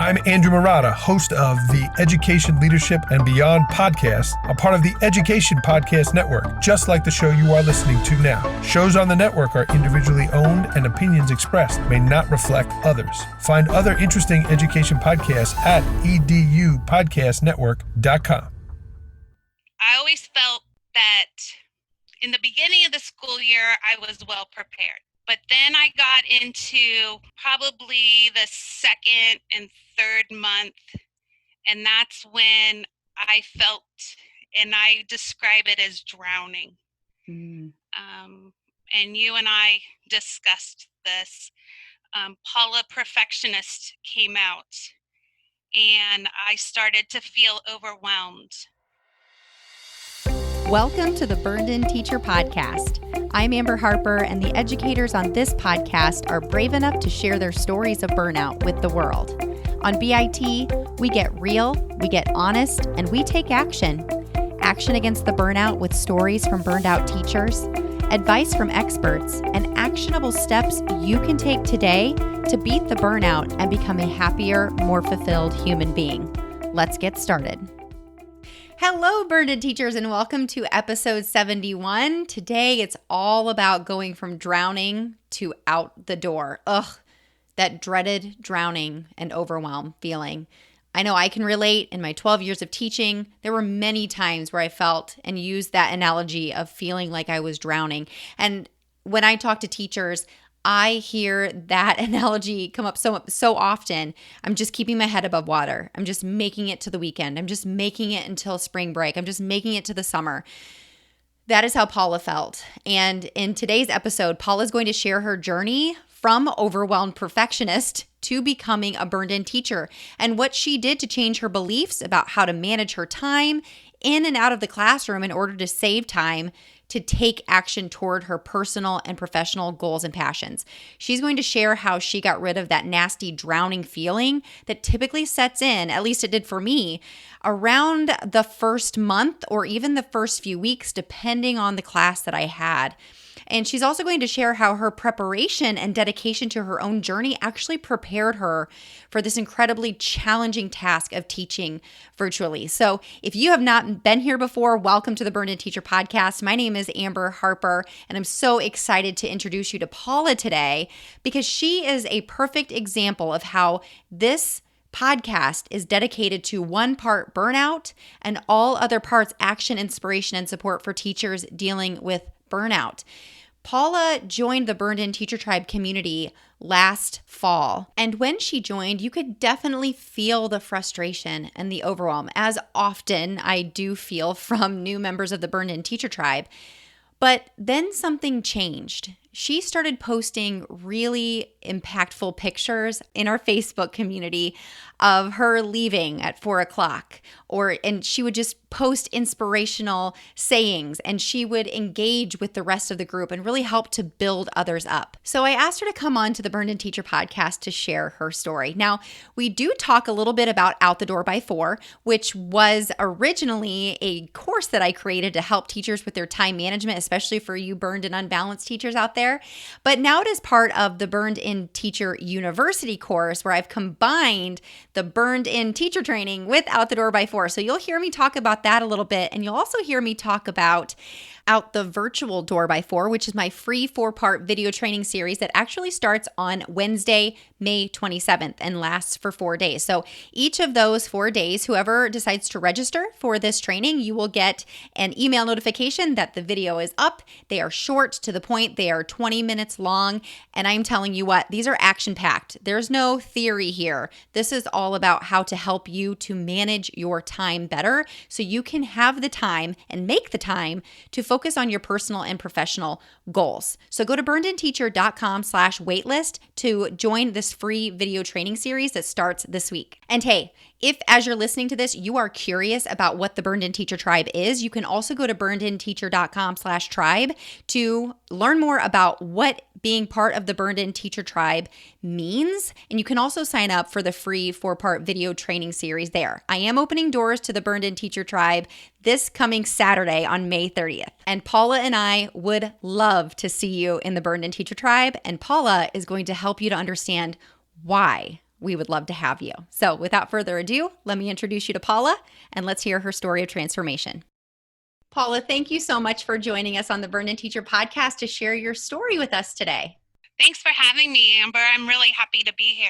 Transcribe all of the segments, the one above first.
I'm Andrew Murata, host of the Education, Leadership, and Beyond podcast, a part of the Education Podcast Network, just like the show you are listening to now. Shows on the network are individually owned and opinions expressed may not reflect others. Find other interesting education podcasts at edupodcastnetwork.com. I always felt that in the beginning of the school year, I was well prepared. But then I got into probably the second and third month, and that's when I felt, and I describe it as drowning. And you and I discussed this. Paula, perfectionist, came out, and I started to feel overwhelmed. Welcome to the Burnin Teacher Podcast. I'm Amber Harper, and the educators on this podcast are brave enough to share their stories of burnout with the world. On BIT, we get real, we get honest, and we take action. Action against the burnout with stories from burned out teachers, advice from experts, and actionable steps you can take today to beat the burnout and become a happier, more fulfilled human being. Let's get started. Hello, Burnin teachers, and welcome to episode 71. Today, it's all about going from drowning to out the door. Ugh, that dreaded drowning and overwhelm feeling. I know I can relate. In my 12 years of teaching, there were many times where I felt and used that analogy of feeling like I was drowning. And when I talk to teachers, I hear that analogy come up so often. I'm just keeping my head above water. I'm just making it to the weekend. I'm just making it until spring break. I'm just making it to the summer. That is how Paula felt. And in today's episode, Paula is going to share her journey from overwhelmed perfectionist to becoming a burned-in teacher and what she did to change her beliefs about how to manage her time in and out of the classroom in order to save time to take action toward her personal and professional goals and passions. She's going to share how she got rid of that nasty drowning feeling that typically sets in, at least it did for me, around the first month or even the first few weeks, depending on the class that I had. And she's also going to share how her preparation and dedication to her own journey actually prepared her for this incredibly challenging task of teaching virtually. So if you have not been here before, welcome to the Burnin Teacher Podcast. My name is Amber Harper, and I'm so excited to introduce you to Paula today because she is a perfect example of how this podcast is dedicated to one part burnout and all other parts action, inspiration, and support for teachers dealing with burnout. Paula joined the Burnin Teacher Tribe community last fall. And when she joined, you could definitely feel the frustration and the overwhelm, as often I do feel from new members of the Burnin Teacher Tribe. But then something changed. She started posting really impactful pictures in our Facebook community of her leaving at 4 o'clock, and she would just post inspirational sayings, and she would engage with the rest of the group and really help to build others up. So I asked her to come on to the Burnin Teacher Podcast to share her story. Now, we do talk a little bit about Out the Door by 4, which was originally a course that I created to help teachers with their time management, especially for you burned and unbalanced teachers out there. But now it is part of the Burned In Teacher University course where I've combined the Burned In Teacher training with Out the Door by 4. So you'll hear me talk about that a little bit, and you'll also hear me talk about Out the Virtual Door by 4, which is my free 4-part video training series that actually starts on Wednesday, May 27th and lasts for 4 days. So each of those 4 days, whoever decides to register for this training, you will get an email notification that the video is up. They are short, to the point. They are 20 minutes long. And I'm telling you what, these are action-packed. There's no theory here. This is all about how to help you to manage your time better so you can have the time and make the time to focus on your personal and professional goals. So go to burninteacher.com/waitlist to join this free video training series that starts this week. And hey, if as you're listening to this, you are curious about what the Burned In Teacher Tribe is, you can also go to burninteacher.com/tribe to learn more about what being part of the Burned In Teacher Tribe means. And you can also sign up for the free 4-part video training series there. I am opening doors to the Burned In Teacher Tribe this coming Saturday on May 30th. And Paula and I would love to see you in the Burned In Teacher Tribe. And Paula is going to help you to understand why we would love to have you. So without further ado, let me introduce you to Paula and let's hear her story of transformation. Paula, thank you so much for joining us on the Burnin Teacher Podcast to share your story with us today. Thanks for having me, Amber. I'm really happy to be here.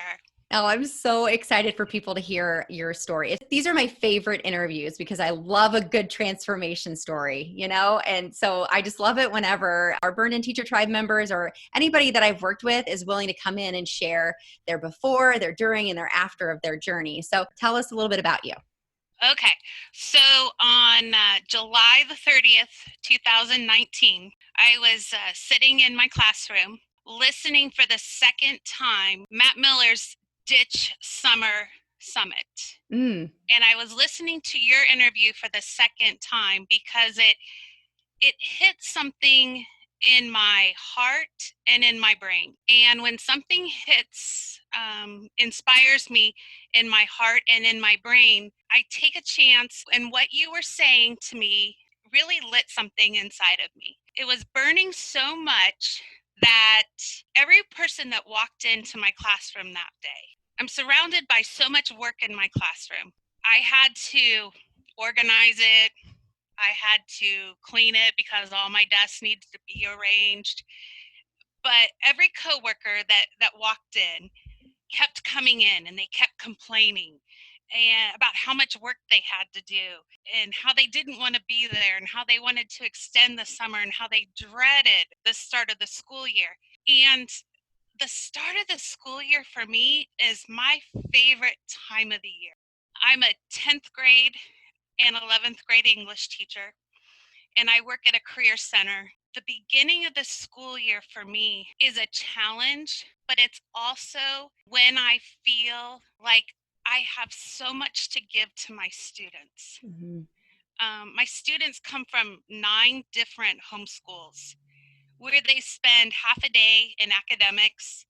Oh, I'm so excited for people to hear your story. These are my favorite interviews because I love a good transformation story, And so I just love it whenever our Burnin Teacher Tribe members or anybody that I've worked with is willing to come in and share their before, their during, and their after of their journey. So tell us a little bit about you. Okay, so on July the 30th, 2019, I was sitting in my classroom listening for the second time Matt Miller's Ditch Summer Summit. And I was listening to your interview for the second time because it hit something in my heart and in my brain. And when something inspires me in my heart and in my brain, I take a chance. And what you were saying to me really lit something inside of me. It was burning so much that every person that walked into my classroom that day, I'm surrounded by so much work in my classroom. I had to organize it. I had to clean it because all my desks needed to be arranged. But every coworker that walked in kept coming in and they kept complaining and about how much work they had to do and how they didn't want to be there and how they wanted to extend the summer and how they dreaded the start of the school year. And the start of the school year for me is my favorite time of the year. I'm a 10th grade and 11th grade English teacher, and I work at a career center. The beginning of the school year for me is a challenge, but it's also when I feel like I have so much to give to my students. Mm-hmm. My students come from 9 different homeschools where they spend half a day in academics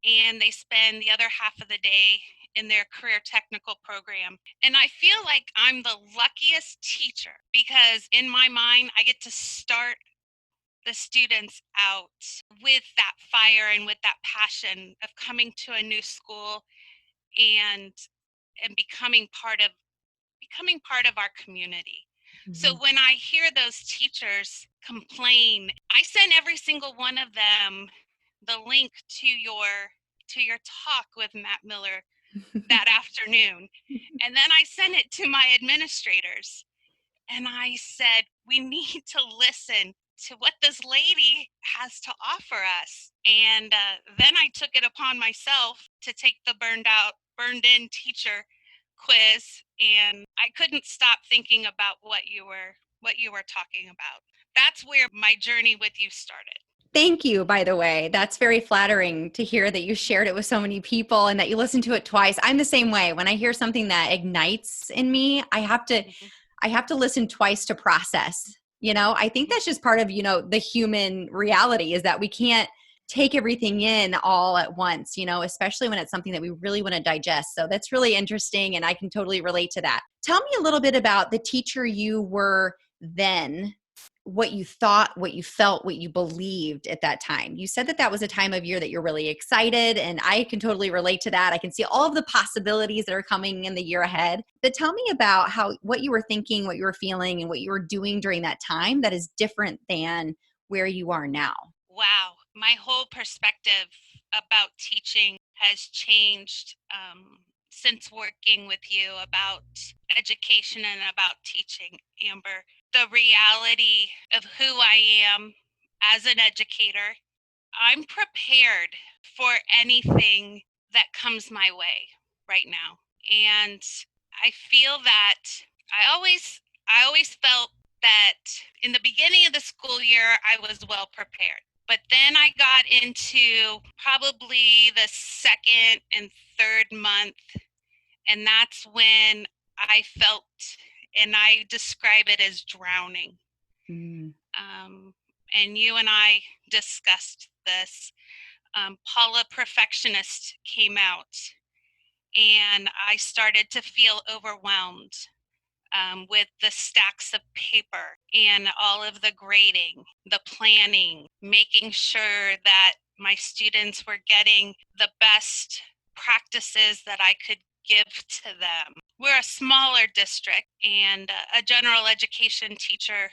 and they spend the other half of the day in their career technical program. And I feel like I'm the luckiest teacher because in my mind, I get to start the students out with that fire and with that passion of coming to a new school and becoming part of our community. Mm-hmm. So when I hear those teachers complain, I send every single one of them the link to your talk with Matt Miller that afternoon. And then I sent it to my administrators. And I said, we need to listen to what this lady has to offer us. And then I took it upon myself to take the Burned-In teacher quiz. And I couldn't stop thinking about what you were talking about. That's where my journey with you started. Thank you, by the way. That's very flattering to hear that you shared it with so many people and that you listened to it twice. I'm the same way. When I hear something that ignites in me, I have to listen twice to process. I think that's just part of, the human reality is that we can't take everything in all at once, especially when it's something that we really want to digest. So that's really interesting. And I can totally relate to that. Tell me a little bit about the teacher you were then, what you thought, what you felt, what you believed at that time. You said that was a time of year that you're really excited, and I can totally relate to that. I can see all of the possibilities that are coming in the year ahead. But tell me about what you were thinking, what you were feeling, and what you were doing during that time that is different than where you are now. Wow, my whole perspective about teaching has changed since working with you about education and about teaching, Amber. The reality of who I am as an educator, I'm prepared for anything that comes my way right now. And I feel that I always felt that in the beginning of the school year, I was well prepared. But then I got into probably the second and third month, and that's when I felt, and I describe it as drowning. Mm. And you and I discussed this. Paula, perfectionist, came out, and I started to feel overwhelmed with the stacks of paper and all of the grading, the planning, making sure that my students were getting the best practices that I could give to them. We're a smaller district, and a general education teacher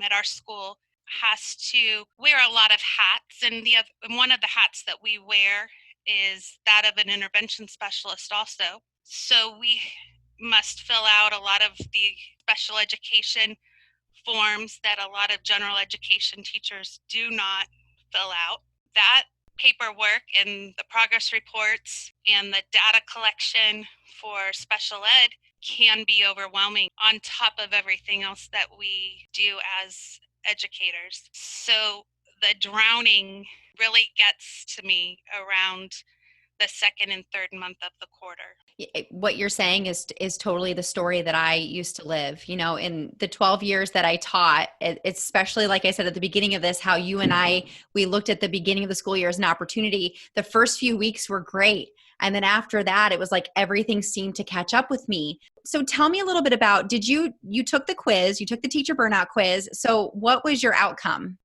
at our school has to wear a lot of hats, and one of the hats that we wear is that of an intervention specialist also. So we must fill out a lot of the special education forms that a lot of general education teachers do not fill out. That paperwork and the progress reports and the data collection for special ed can be overwhelming on top of everything else that we do as educators. So the drowning really gets to me around the second and third month of the quarter. What you're saying is totally the story that I used to live. In the 12 years that I taught, especially like I said at the beginning of this, how you and we looked at the beginning of the school year as an opportunity. The first few weeks were great. And then after that, it was like everything seemed to catch up with me. So tell me a little bit about, you took the quiz, you took the teacher burnout quiz. So what was your outcome?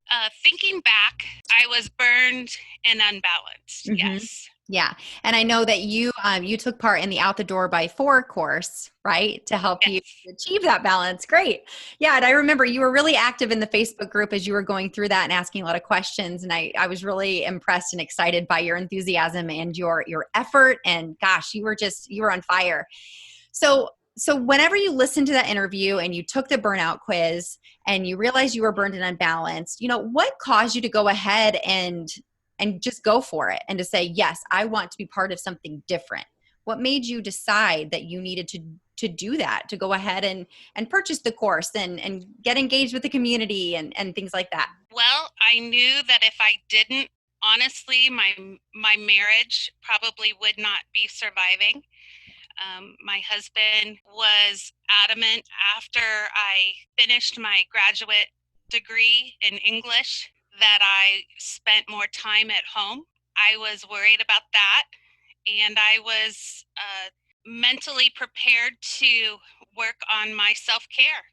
Thinking back, I was burned and unbalanced. Mm-hmm. Yes. Yeah. And I know that you took part in the Out the Door by 4 course, right? To help you achieve that balance. Great. Yeah. And I remember you were really active in the Facebook group as you were going through that and asking a lot of questions. And I was really impressed and excited by your enthusiasm and your effort. And gosh, you were on fire. So whenever you listened to that interview and you took the burnout quiz and you realized you were burned and unbalanced, what caused you to go ahead and just go for it and to say, yes, I want to be part of something different? What made you decide that you needed to do that, to go ahead and purchase the course and get engaged with the community and things like that? Well, I knew that if I didn't, honestly, my marriage probably would not be surviving. My husband was adamant after I finished my graduate degree in English that I spent more time at home. I was worried about that, and I was mentally prepared to work on my self-care.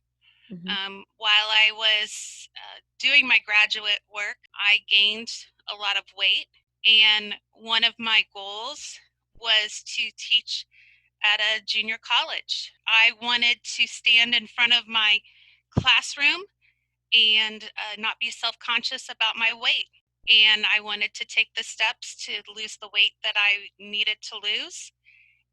Mm-hmm. While I was doing my graduate work, I gained a lot of weight, and one of my goals was to teach at a junior college. I wanted to stand in front of my classroom and not be self-conscious about my weight. And I wanted to take the steps to lose the weight that I needed to lose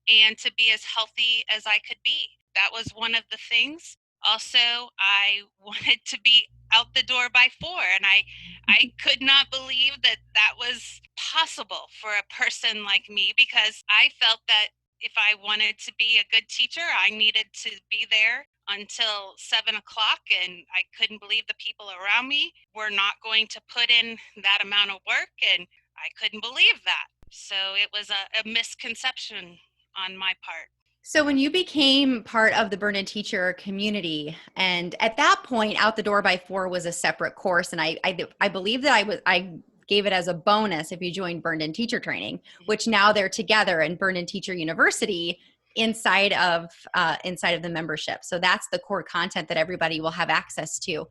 and to be as healthy as I could be. That was one of the things. Also, I wanted to be out the door by 4, and I could not believe that was possible for a person like me, because I felt that if I wanted to be a good teacher, I needed to be there until 7 o'clock, and I couldn't believe the people around me were not going to put in that amount of work, and I couldn't believe that. So it was a misconception on my part. So when you became part of the Burnin teacher community, and at that point, Out the Door by 4 was a separate course, and I believe that I gave it as a bonus if you joined Burnin teacher training, which now they're together in Burnin Teacher University inside of the membership. So that's the core content that everybody will have access to.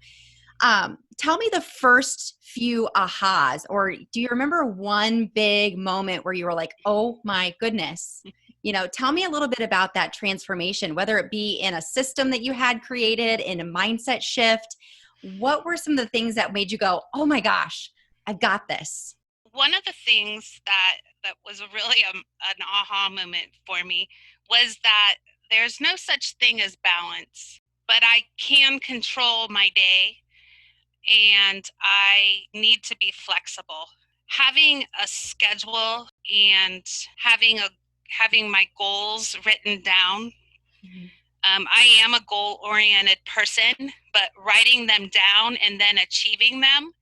Tell me the first few ahas, or do you remember one big moment where you were like, oh my goodness? Tell me a little bit about that transformation, whether it be in a system that you had created, in a mindset shift. What were some of the things that made you go, oh my gosh, I've got this? One of the things that was really an aha moment for me was that there's no such thing as balance, but I can control my day, and I need to be flexible. Having a schedule and having my goals written down. Mm-hmm. I am a goal-oriented person, but writing them down and then achieving them,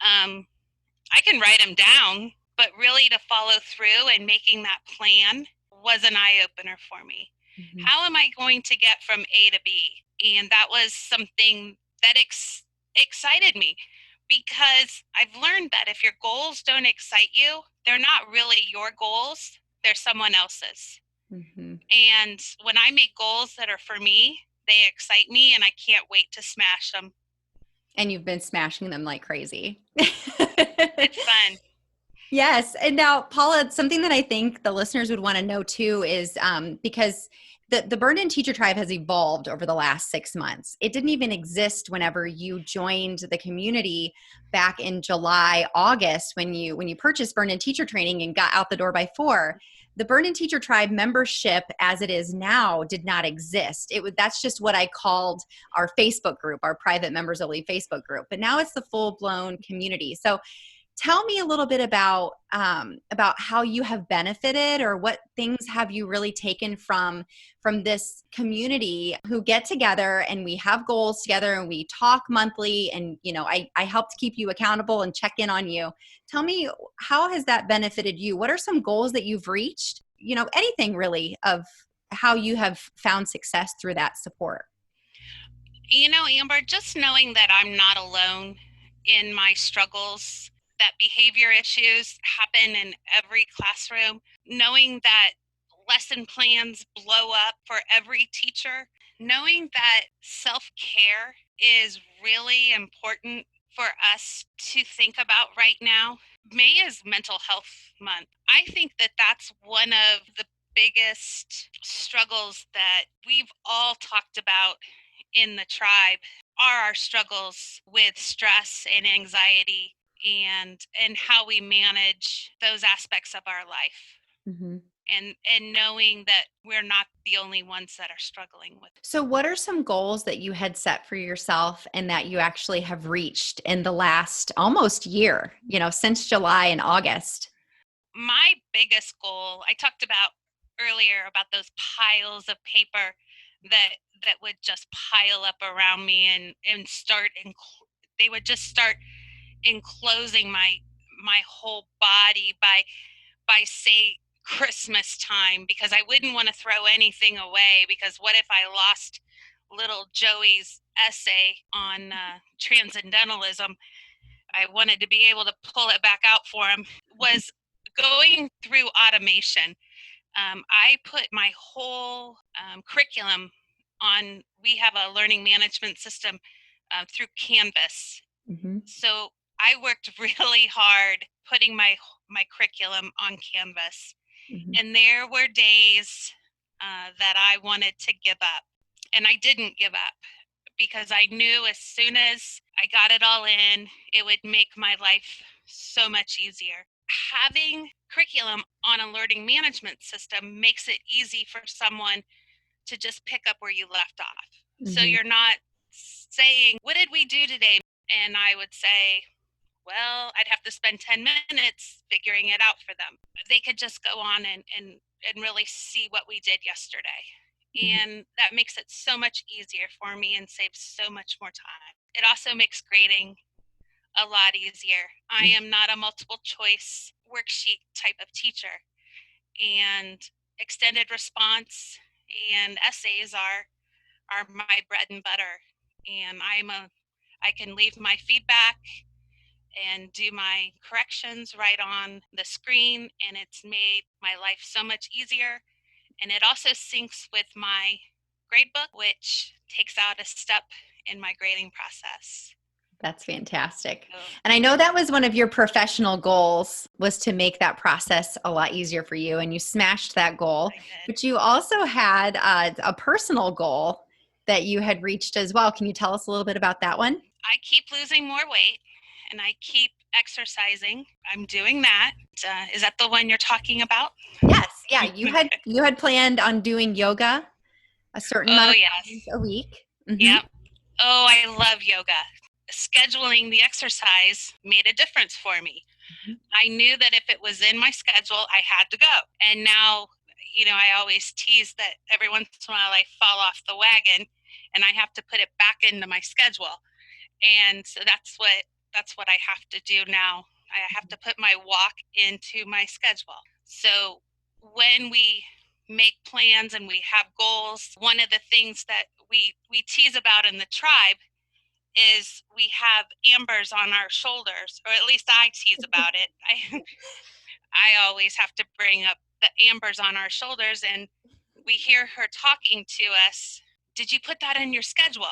I can write them down, but really to follow through and making that plan was an eye-opener for me. Mm-hmm. How am I going to get from A to B? And that was something that excited me, because I've learned that if your goals don't excite you, they're not really your goals, they're someone else's. Mm-hmm. And when I make goals that are for me, they excite me, and I can't wait to smash them. And you've been smashing them like crazy. It's fun. Yes. And now, Paula, something that I think the listeners would want to know too is because the Burnin Teacher Tribe has evolved over the last 6 months. It didn't even exist whenever you joined the community back in July, August, when you purchased Burnin Teacher Training and got out the door by 4. The Burnin Teacher Tribe membership as it is now did not exist. That's just what I called our Facebook group, our private members only Facebook group. But now it's the full blown community. So tell me a little bit about how you have benefited, or what things have you really taken from this community who get together and we have goals together and we talk monthly, and I help to keep you accountable and check in on you. Tell me, how has that benefited you? What are some goals that you've reached? Anything really of how you have found success through that support. Amber, just knowing that I'm not alone in my struggles, that behavior issues happen in every classroom, knowing that lesson plans blow up for every teacher, knowing that self-care is really important for us to think about right now. May is Mental Health Month. I think that that's one of the biggest struggles that we've all talked about in the tribe are our struggles with stress and anxiety, and how we manage those aspects of our life. Mm-hmm. And knowing that we're not the only ones that are struggling with. So what are some goals that you had set for yourself and that you actually have reached in the last almost year, since July and August? My biggest goal, I talked about earlier about those piles of paper that would just pile up around me and they would just start enclosing my whole body by say Christmas time, because I wouldn't want to throw anything away, because what if I lost little Joey's essay on transcendentalism? I wanted to be able to pull it back out for him. Was going through automation. I put my whole curriculum on, we have a learning management system through Canvas. Mm-hmm. So I worked really hard putting my curriculum on Canvas. Mm-hmm. And there were days that I wanted to give up. And I didn't give up, because I knew as soon as I got it all in, it would make my life so much easier. Having curriculum on a learning management system makes it easy for someone to just pick up where you left off. Mm-hmm. So you're not saying, what did we do today? And I would say, well, I'd have to spend 10 minutes figuring it out for them. They could just go on and really see what we did yesterday. Mm-hmm. And that makes it so much easier for me and saves so much more time. It also makes grading a lot easier. I am not a multiple choice worksheet type of teacher, and extended response and essays are my bread and butter. And I can leave my feedback and do my corrections right on the screen, and it's made my life so much easier. And it also syncs with my gradebook, which takes out a step in my grading process. That's fantastic. And I know that was one of your professional goals, was to make that process a lot easier for you, and you smashed that goal. But you also had a personal goal that you had reached as well. Can you tell us a little bit about that one? I keep losing more weight, and I keep exercising. I'm doing that. Is that the one you're talking about? Yes. Yeah. You had planned on doing yoga a certain amount of times a week. Mm-hmm. Yep. Oh, I love yoga. Scheduling the exercise made a difference for me. Mm-hmm. I knew that if it was in my schedule, I had to go. And now, I always tease that every once in a while I fall off the wagon and I have to put it back into my schedule. And so that's what I have to do now. I have to put my walk into my schedule. So when we make plans and we have goals, one of the things that we tease about in the tribe is we have ambers on our shoulders, or at least I tease about it. I always have to bring up the ambers on our shoulders, and we hear her talking to us. Did you put that in your schedule?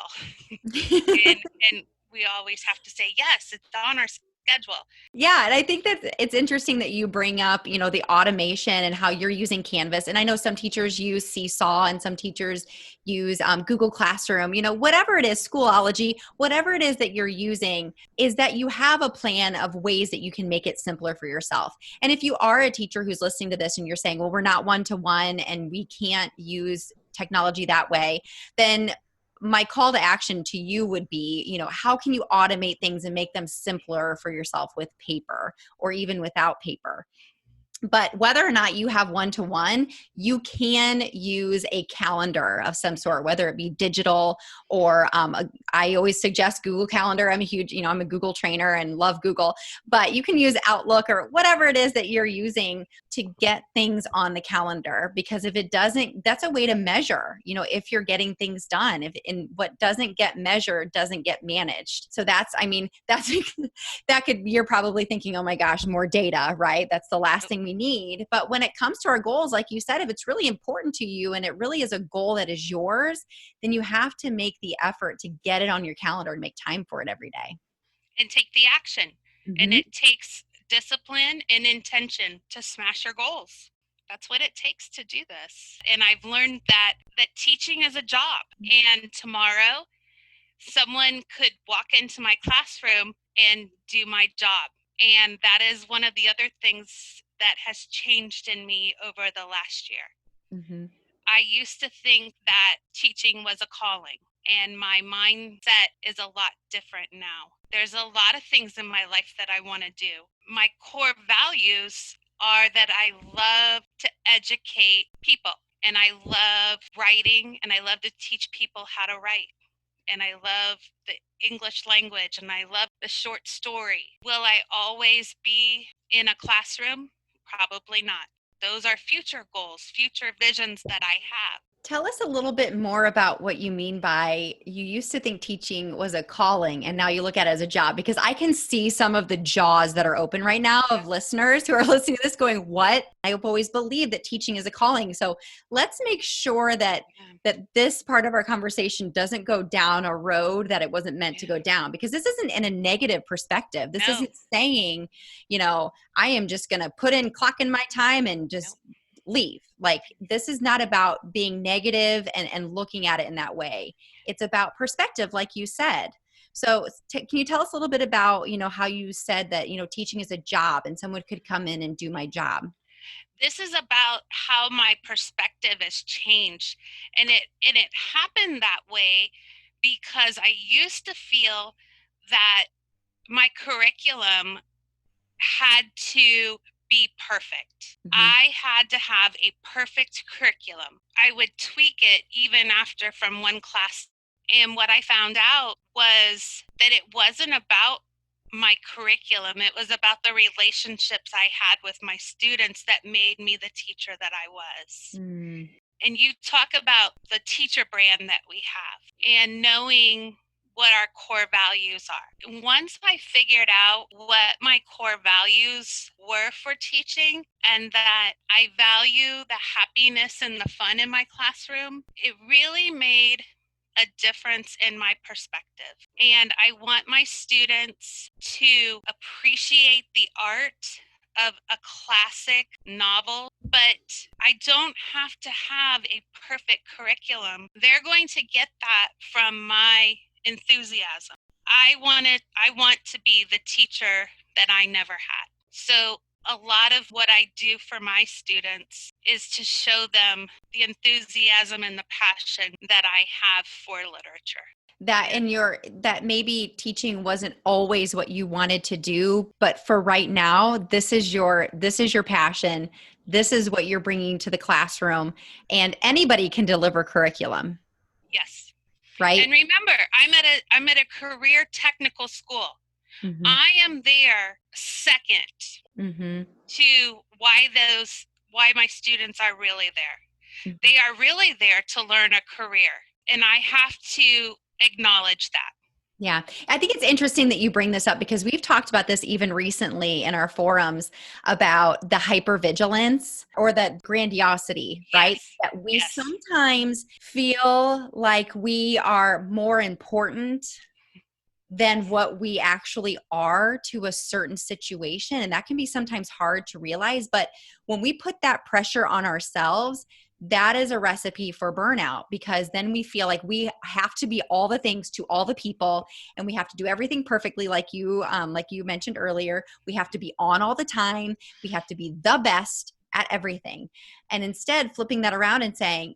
and we always have to say, yes, it's on our schedule. Yeah. And I think that it's interesting that you bring up, the automation and how you're using Canvas. And I know some teachers use Seesaw and some teachers use Google Classroom, whatever it is, Schoology, whatever it is that you're using, is that you have a plan of ways that you can make it simpler for yourself. And if you are a teacher who's listening to this and you're saying, well, we're not one-to-one and we can't use technology that way, then my call to action to you would be, how can you automate things and make them simpler for yourself with paper or even without paper? But whether or not you have one-to-one, you can use a calendar of some sort, whether it be digital or I always suggest Google Calendar. I'm I'm a Google trainer and love Google, but you can use Outlook or whatever it is that you're using to get things on the calendar. Because if it doesn't, that's a way to measure, if you're getting things done. And what doesn't get measured doesn't get managed. So that's you're probably thinking, oh my gosh, more data, right? That's the last thing we need. But when it comes to our goals, like you said, if it's really important to you and it really is a goal that is yours, then you have to make the effort to get it on your calendar and make time for it every day. And take the action. Mm-hmm. And it takes discipline and intention to smash your goals. That's what it takes to do this. And I've learned that teaching is a job. And tomorrow, someone could walk into my classroom and do my job. And that is one of the other things that has changed in me over the last year. Mm-hmm. I used to think that teaching was a calling, and my mindset is a lot different now. There's a lot of things in my life that I want to do. My core values are that I love to educate people, and I love writing, and I love to teach people how to write. And I love the English language, and I love the short story. Will I always be in a classroom? Probably not. Those are future goals, future visions that I have. Tell us a little bit more about what you mean by you used to think teaching was a calling and now you look at it as a job, because I can see some of the jaws that are open right now of listeners who are listening to this going, what? I've always believed that teaching is a calling. So let's make sure that this part of our conversation doesn't go down a road that it wasn't meant to go down, because this isn't in a negative perspective. This isn't saying, I am just going to clock in my time and just leave. Like, this is not about being negative and looking at it in that way. It's about perspective, like you said. So can you tell us a little bit about, how you said that, teaching is a job and someone could come in and do my job? This is about how my perspective has changed. And it happened that way because I used to feel that my curriculum had to be perfect. Mm-hmm. I had to have a perfect curriculum. I would tweak it even after from one class. And what I found out was that it wasn't about my curriculum. It was about the relationships I had with my students that made me the teacher that I was. Mm. And you talk about the teacher brand that we have and knowing what our core values are. Once I figured out what my core values were for teaching and that I value the happiness and the fun in my classroom, it really made a difference in my perspective. And I want my students to appreciate the art of a classic novel, but I don't have to have a perfect curriculum. They're going to get that from my enthusiasm. I want to be the teacher that I never had. So a lot of what I do for my students is to show them the enthusiasm and the passion that I have for literature. That maybe teaching wasn't always what you wanted to do, but for right now, this is your passion. This is what you're bringing to the classroom, and anybody can deliver curriculum. Yes. Right. And remember, I'm at a career technical school. Mm-hmm. I am there second to why my students are really there. Mm-hmm. They are really there to learn a career, and I have to acknowledge that. Yeah. I think it's interesting that you bring this up, because we've talked about this even recently in our forums about the hypervigilance or the grandiosity, right? That we sometimes feel like we are more important than what we actually are to a certain situation. And that can be sometimes hard to realize. But when we put that pressure on ourselves, that is a recipe for burnout, because then we feel like we have to be all the things to all the people, and we have to do everything perfectly, like you mentioned earlier. We have to be on all the time. We have to be the best at everything. And instead flipping that around and saying,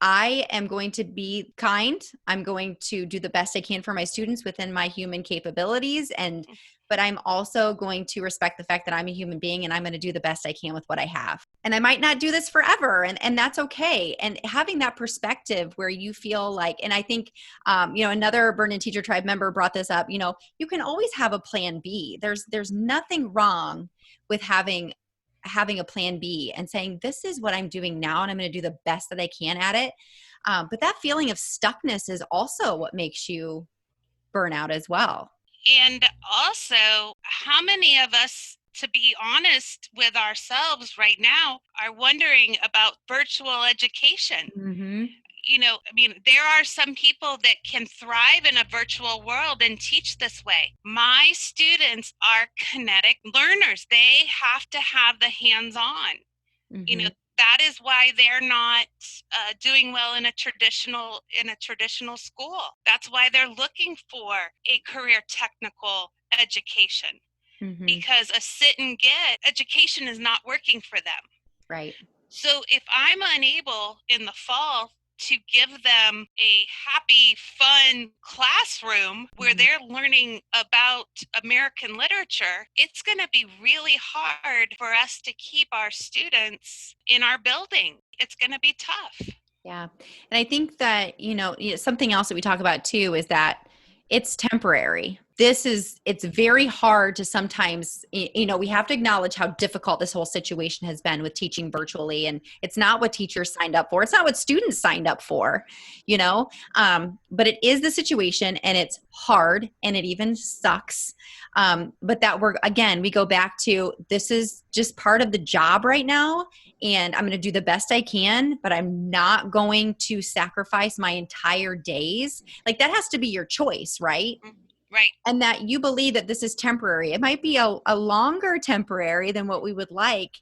I am going to be kind. I'm going to do the best I can for my students within my human capabilities. But I'm also going to respect the fact that I'm a human being, and I'm going to do the best I can with what I have. And I might not do this forever, and that's okay. And having that perspective where you feel like, and I think, another Burnin Teacher Tribe member brought this up, you can always have a plan B. There's nothing wrong with having a plan B and saying, this is what I'm doing now, and I'm going to do the best that I can at it. But that feeling of stuckness is also what makes you burn out as well. And also, how many of us, to be honest with ourselves right now, are wondering about virtual education? Mm-hmm. There are some people that can thrive in a virtual world and teach this way. My students are kinetic learners. They have to have the hands-on. Mm-hmm. That is why they're not doing well in a traditional school. That's why they're looking for a career technical education, Mm-hmm. because a sit and get education is not working for them. Right. So if I'm unable in the fall to give them a happy, fun classroom where they're learning about American literature, it's going to be really hard for us to keep our students in our building. It's going to be tough. Yeah. And I think that, something else that we talk about too is that it's temporary. It's very hard to sometimes, we have to acknowledge how difficult this whole situation has been with teaching virtually. And it's not what teachers signed up for. It's not what students signed up for, but it is the situation, and it's hard, and it even sucks. But we go back to, this is just part of the job right now. And I'm going to do the best I can, but I'm not going to sacrifice my entire days. Like, that has to be your choice, right? Right. And that you believe that this is temporary. It might be a longer temporary than what we would like,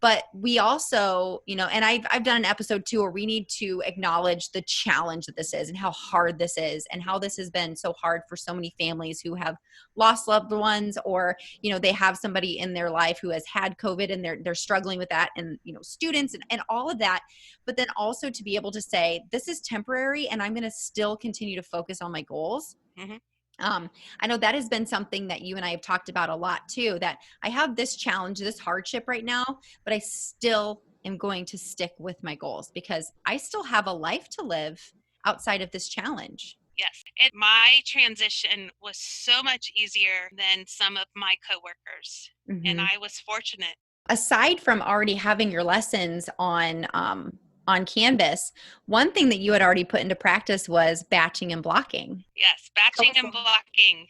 but we also, and I've done an episode too where we need to acknowledge the challenge that this is, and how hard this is, and how this has been so hard for so many families who have lost loved ones, or, they have somebody in their life who has had COVID and they're struggling with that, and, students and all of that. But then also to be able to say, this is temporary, and I'm going to still continue to focus on my goals. Mm-hmm. I know that has been something that you and I have talked about a lot too, that I have this challenge, this hardship right now, but I still am going to stick with my goals, because I still have a life to live outside of this challenge. Yes. And my transition was so much easier than some of my coworkers. Mm-hmm. And I was fortunate. Aside from already having your lessons on Canvas, one thing that you had already put into practice was batching and blocking. Yes, batching and blocking.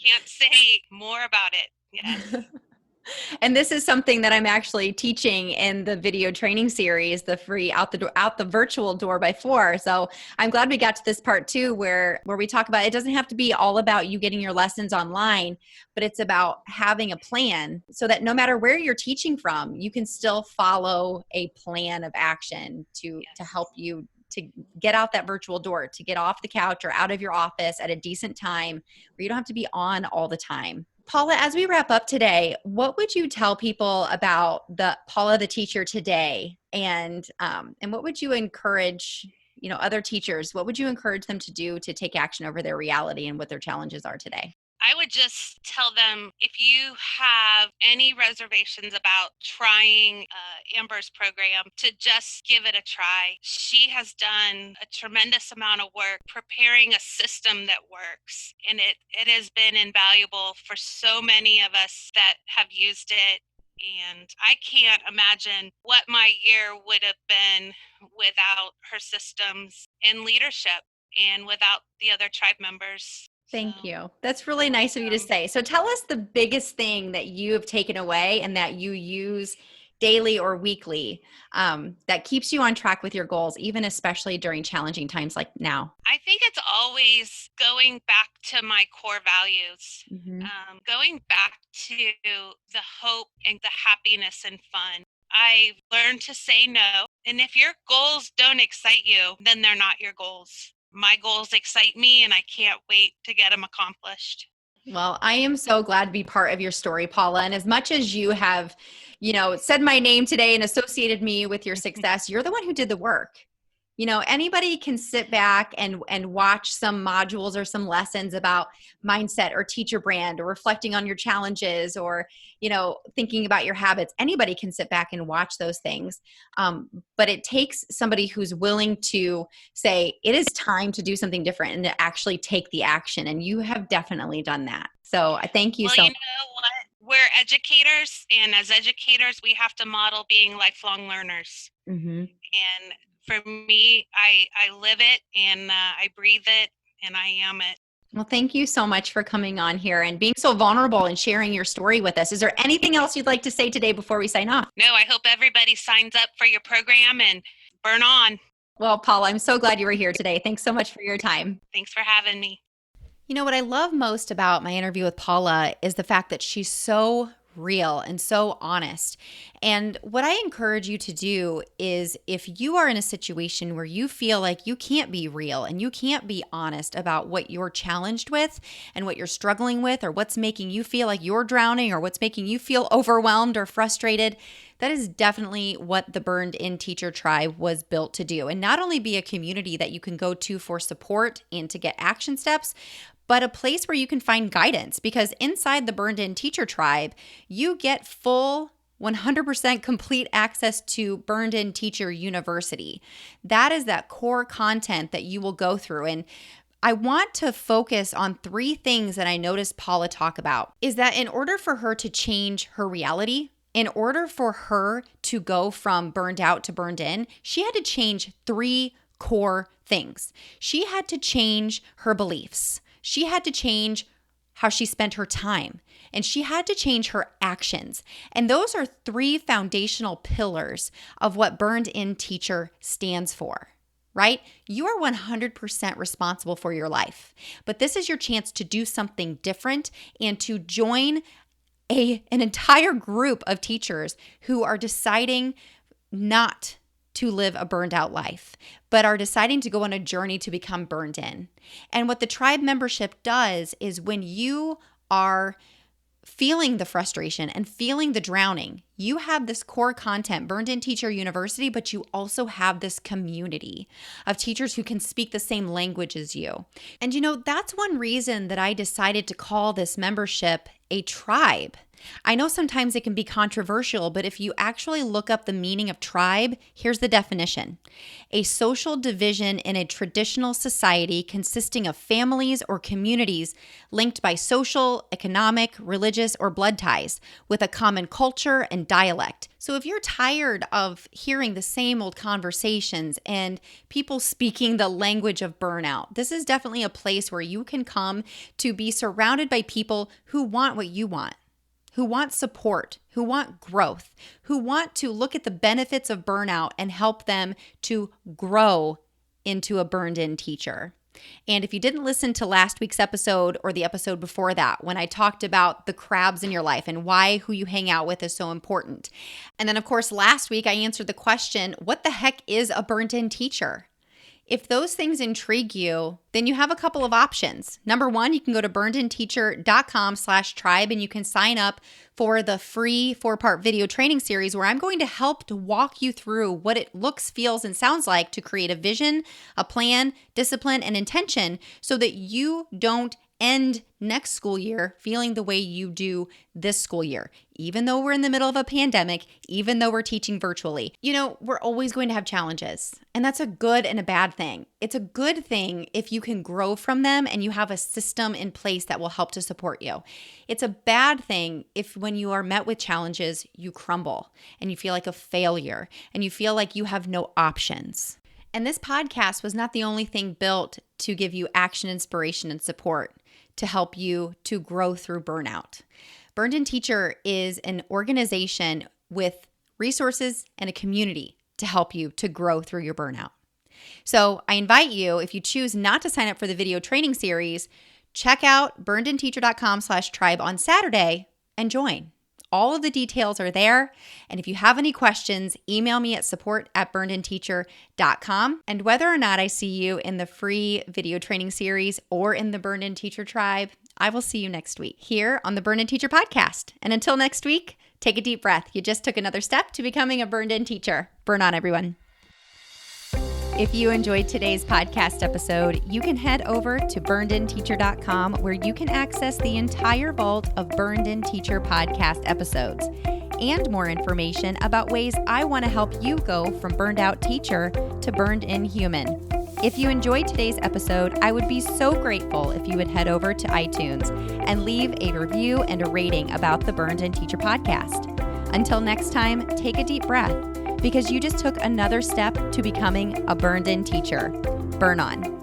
Can't say more about it. Yes. And this is something that I'm actually teaching in the video training series, the free out the virtual door by 4. So I'm glad we got to this part too, where we talk about, it doesn't have to be all about you getting your lessons online, but it's about having a plan so that no matter where you're teaching from, you can still follow a plan of action to help you to get out that virtual door, to get off the couch or out of your office at a decent time where you don't have to be on all the time. Paula, as we wrap up today, what would you tell people about the Paula the teacher today, and what would you encourage, other teachers? What would you encourage them to do to take action over their reality and what their challenges are today? I would just tell them, if you have any reservations about trying Amber's program, to just give it a try. She has done a tremendous amount of work preparing a system that works, and it has been invaluable for so many of us that have used it. And I can't imagine what my year would have been without her systems and leadership, and without the other tribe members. Thank you. That's really nice of you to say. So tell us the biggest thing that you have taken away and that you use daily or weekly, that keeps you on track with your goals, even especially during challenging times like now? I think it's always going back to my core values, Mm-hmm. going back to the hope and the happiness and fun. I learned to say no. And if your goals don't excite you, then they're not your goals. My goals excite me, and I can't wait to get them accomplished. Well, I am so glad to be part of your story, Paula. And as much as you have, said my name today and associated me with your success, you're the one who did the work. Anybody can sit back and watch some modules or some lessons about mindset or teacher brand or reflecting on your challenges or, thinking about your habits. Anybody can sit back and watch those things. But it takes somebody who's willing to say, it is time to do something different and to actually take the action. And you have definitely done that. So I thank you Well, so you much. know what? We're educators, and as educators, we have to model being lifelong learners. Mm-hmm. And for me, I live it, and I breathe it, and I am it. Well, thank you so much for coming on here and being so vulnerable and sharing your story with us. Is there anything else you'd like to say today before we sign off? No, I hope everybody signs up for your program and burn on. Well, Paula, I'm so glad you were here today. Thanks so much for your time. Thanks for having me. What I love most about my interview with Paula is the fact that she's so real and so honest. And what I encourage you to do is, if you are in a situation where you feel like you can't be real and you can't be honest about what you're challenged with and what you're struggling with, or what's making you feel like you're drowning, or what's making you feel overwhelmed or frustrated, that is definitely what the Burned In Teacher Tribe was built to do. And not only be a community that you can go to for support and to get action steps, but a place where you can find guidance, because inside the Burned In Teacher Tribe, you get full 100% complete access to Burned In Teacher University. That is that core content that you will go through. And I want to focus on 3 things that I noticed Paula talk about. Is that in order for her to change her reality, in order for her to go from burned out to burned in, she had to change 3 core things. She had to change her beliefs. She had to change how she spent her time, and she had to change her actions. And those are 3 foundational pillars of what Burned In Teacher stands for, right? You are 100% responsible for your life, but this is your chance to do something different and to join an entire group of teachers who are deciding not to live a burned out life, but are deciding to go on a journey to become burned in. And what the tribe membership does is, when you are feeling the frustration and feeling the drowning, you have this core content, Burned In Teacher University, but you also have this community of teachers who can speak the same language as you. And that's one reason that I decided to call this membership a tribe. I know sometimes it can be controversial, but if you actually look up the meaning of tribe, here's the definition: a social division in a traditional society consisting of families or communities linked by social, economic, religious, or blood ties with a common culture and dialect. So if you're tired of hearing the same old conversations and people speaking the language of burnout, this is definitely a place where you can come to be surrounded by people who want what you want, who want support, who want growth, who want to look at the benefits of burnout and help them to grow into a burned-in teacher. And if you didn't listen to last week's episode or the episode before that, when I talked about the crabs in your life and why who you hang out with is so important. And then, of course, last week I answered the question, what the heck is a burned-in teacher? If those things intrigue you, then you have a couple of options. Number 1, you can go to burnedinteacher.com/tribe and you can sign up for the free 4-part video training series where I'm going to help to walk you through what it looks, feels, and sounds like to create a vision, a plan, discipline, and intention so that you don't end next school year feeling the way you do this school year. Even though we're in the middle of a pandemic, even though we're teaching virtually, we're always going to have challenges. And that's a good and a bad thing. It's a good thing if you can grow from them and you have a system in place that will help to support you. It's a bad thing if when you are met with challenges, you crumble and you feel like a failure and you feel like you have no options. And this podcast was not the only thing built to give you action, inspiration, and support to help you to grow through burnout. Burned In Teacher is an organization with resources, and a community to help you to grow through your burnout. So I invite you, if you choose not to sign up for the video training series, check out burnedinteacher.com/tribe on Saturday and join. All of the details are there. And if you have any questions, email me at support@burnedinteacher.com. And whether or not I see you in the free video training series or in the Burnin Teacher Tribe, I will see you next week here on the Burnin Teacher Podcast. And until next week, take a deep breath. You just took another step to becoming a burned-in teacher. Burn on, everyone. If you enjoyed today's podcast episode, you can head over to burnedinteacher.com where you can access the entire vault of Burned In Teacher podcast episodes and more information about ways I want to help you go from burned out teacher to burned in human. If you enjoyed today's episode, I would be so grateful if you would head over to iTunes and leave a review and a rating about the Burned In Teacher podcast. Until next time, take a deep breath, because you just took another step to becoming a burned-in teacher. Burn on.